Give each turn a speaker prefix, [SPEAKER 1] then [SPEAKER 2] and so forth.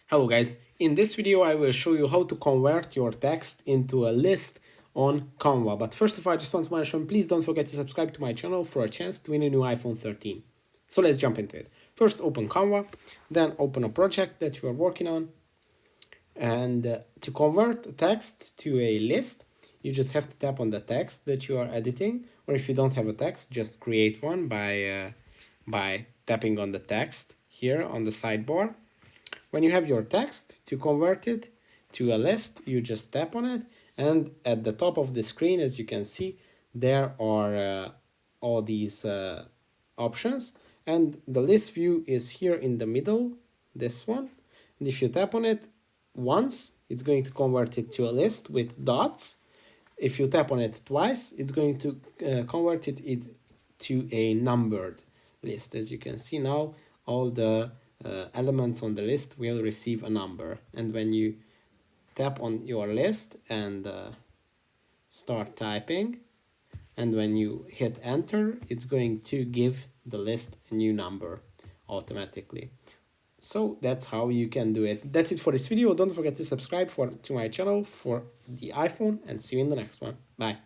[SPEAKER 1] Hello guys, in this video I will show you how to convert your text into a list on Canva. But first of all, I just want to mention, please don't forget to subscribe to my channel for a chance to win a new iPhone 13. So let's jump into it. First open Canva, then open a project that you are working on. And to convert text to a list, you just have to tap on the text that you are editing. Or if you don't have a text, just create one by tapping on the text here on the sidebar. When you have your text, to convert it to a list, you just tap on it, and at the top of the screen, as you can see, there are all these options, and the list view is here in the middle, this one. And if you tap on it once, it's going to convert it to a list with dots. If you tap on it twice, it's going to convert it to a numbered list. As you can see now, all the elements on the list will receive a number. And when you tap on your list and start typing, and when you hit enter, it's going to give the list a new number automatically. So that's how you can do it. That's it for this video. Don't forget to subscribe to my channel for the iPhone, and see you in the next one. Bye.